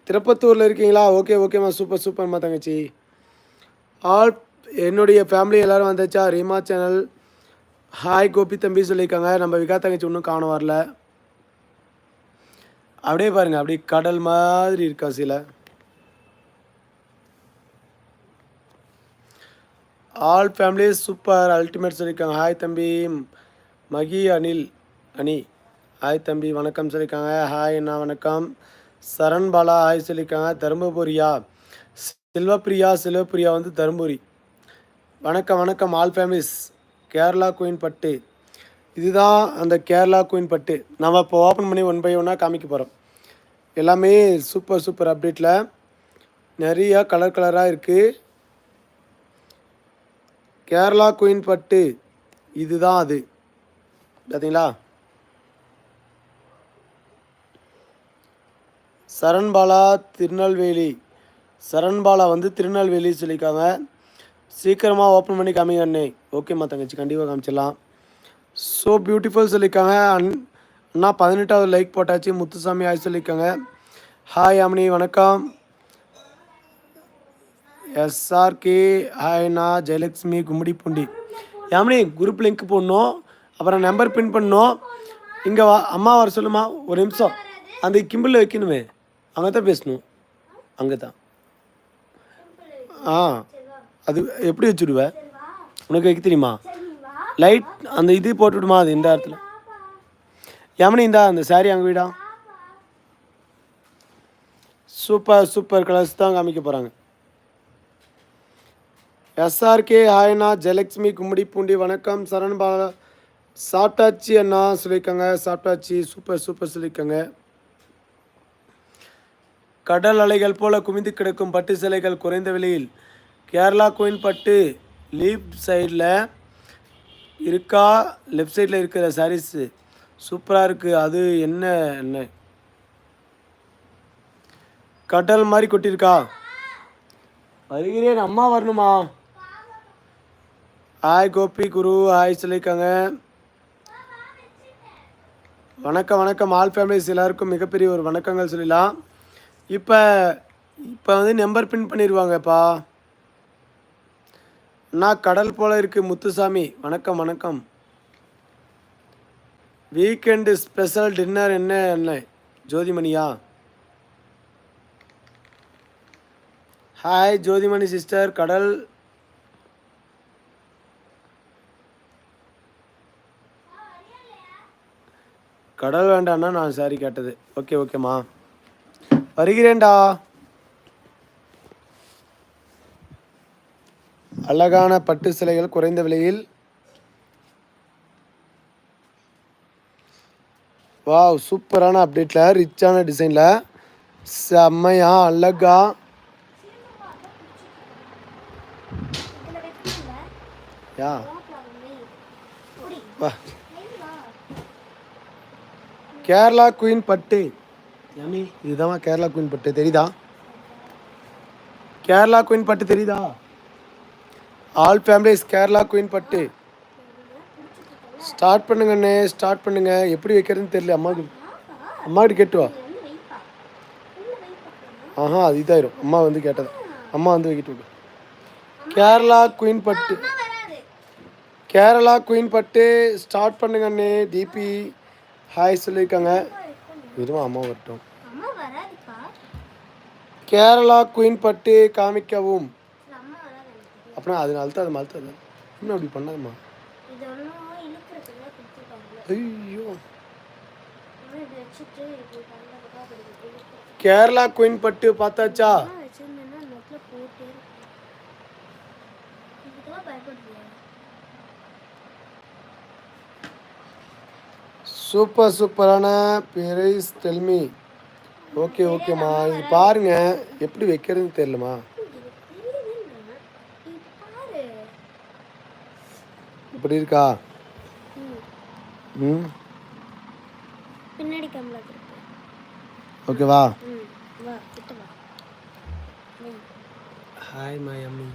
திருப்பத்தூரில் இருக்கீங்களா? ஓகே ஓகேம்மா, சூப்பர் சூப்பர்மா தங்கச்சி. ஆல் என்னுடைய ஃபேமிலி எல்லோரும் வந்தாச்சா? ரீமா சேனல் ஹாய் கோபி தம்பி சொல்லியிருக்காங்க. நம்ம விகா தங்கச்சி இன்னும் காண வரல. அப்படியே பாருங்கள், அப்படியே கடல் மாதிரி இருக்கா சில. ஆல் ஃபேமிலி சூப்பர் அல்டிமேட் சொல்லியிருக்காங்க. ஹாய் தம்பி மகி அனில் அனி ஹாய் தம்பி வணக்கம் சொல்லியிருக்காங்க. ஹாய் அண்ணா வணக்கம். சரண் பாலா ஹாய் சொல்லியிருக்காங்க. தருமபுரியா? செல்வப்பிரியா வந்து தருமபுரி. வணக்கம் வணக்கம் ஆல் ஃபேமிலிஸ். கேரளா குயின் பட்டு, இதுதான் அந்த கேரளா குயின் பட்டு. நம்ம இப்போ ஓப்பன் பண்ணி 1 by 1 காமிக்க போகிறோம். எல்லாமே சூப்பர் சூப்பர் அப்டேட்டில் நிறையா கலர் கலராக இருக்குது. கேரளா குயின் பட்டு இதுதான் அது, பார்த்தீங்களா? சரண்பாலா திருநெல்வேலி. சரண்பாலா வந்து திருநெல்வேலி சொல்லியிருக்காங்க. சீக்கிரமாக ஓப்பன் பண்ணி காமிங்க அண்ணே. ஓகேம்மா தங்கச்சி, கண்டிப்பாக காமிச்சிடலாம். ஸோ பியூட்டிஃபுல் சொல்லியிருக்காங்க. அண்ணா 18வது லைக் போட்டாச்சு. முத்துசாமி ஹாய் சொல்லியிருக்காங்க. ஹாய் அம்னி வணக்கம். எஸ்ஆர்கே ஹாய்ண்ணா. Jayalakshmi Gummidipoondi. Yamini group link போடணும், அப்புறம் நம்பர் பின் பண்ணணும். இங்கே வா, அம்மா வர சொல்லுமா, ஒரு நிமிஷம். அந்த கிம்பிளில் வைக்கணுமே, அங்கே தான் பேசணும். அங்கே தான். அது எப்படி வச்சுடுவேன்? உனக்கு வைக்க தெரியுமா? லைட் அந்த இது போட்டுவிடுமா, அது இந்த இடத்துல. யாமினி இந்தா அந்த சாரி அங்கே வீடா. சூப்பர் சூப்பர் கலர்ஸ் தான் காமிக்க போகிறாங்க. எஸ்ஆர்கே ஹாய்ண்ணா. ஜெயலக்ஷ்மி கும்மிடி பூண்டி வணக்கம். சரண் பாலா சாப்பிட்டாச்சி அண்ணா சொல்லியிருக்காங்க. சாப்பிட்டாச்சி சூப்பர் சூப்பர் சொல்லியிருக்காங்க. கடல் அலைகள் போல குவிந்து கிடக்கும் பட்டு சிலைகள் குறைந்த விலையில். கேரளா குயின் பட்டு லீஃப்ட் சைடில் இருக்கா? லெஃப்ட் சைடில் இருக்கிற சாரீஸு சூப்பராக இருக்குது. அது என்ன கடல் மாதிரி கொட்டியிருக்கா? வருகிறேன், அம்மா வரணுமா? ஹாய் கோபி குரு ஹாய் சொல்லியிருக்காங்க. வணக்கம் வணக்கம் ஆல் ஃபேமிலிஸ் எல்லாருக்கும் மிகப்பெரிய ஒரு வணக்கங்கள் சொல்லலாம். இப்போ வந்து நம்பர் பின் பண்ணிடுவாங்கப்பா. அண்ணா கடல் போல் இருக்குது முத்துசாமி வணக்கம் வணக்கம். வீக்கெண்டு ஸ்பெஷல் டின்னர் என்ன ஜோதிமணியா? Hi Jothimani sister. கடல் வேண்டாம்னா நான் சாரி கேட்டது. ஓகே ஓகேம்மா, வருகிறேன்டா. அழகான பட்டு சிலைகள் குறைந்த விலையில். வாவ், சூப்பரான அப்டேட்டில் ரிச்சான டிசைனில் செம்மையா அழகா. யா வா, கேரளா குயின் பட்டு. இதுதான் கேரளா குயின் பட்டு, தெரியுதா? கேரளா குயின் பட்டு தெரியுதா? ஆல் ஃபேமிலிஸ் கேரளா குயின் பட்டு ஸ்டார்ட் பண்ணுங்கண்ணே, ஸ்டார்ட் பண்ணுங்க. எப்படி வைக்கிறதுன்னு தெரியல. அம்மாக்கிட்ட கேட்டுவா. அது இதாயிரும். அம்மா வந்து கேட்டது, அம்மா வந்து வைக்கிட்டு. கேரளா குயின் பட்டு, கேரளா குயின் பட்டு ஸ்டார்ட் பண்ணுங்கண்ணே. டிபி ஹாய் சொல்லியிருக்காங்க. இதுவும் அம்மா வரட்டும். கேரளா குயின் பட்டு காமிக்கவும். அப்புறம் அது மழுத்தாது. இன்னும் அப்படி பண்ணாதம்மா. ஐயோ, கேரளா குயின் பட்டு பார்த்தாச்சா? சூப்பர் சூப்பரான பிரைஸ் டெல்மி. ஓகே ஓகேம்மா, இது பாருங்க எப்படி வைக்கிறதுன்னு தெரியலம்மா. இப்படி இருக்கா? பின்னாடி கேமரா இருக்கு. ஓகேவா? வா கிட்ட வா. ஹாய் மை அம்மி.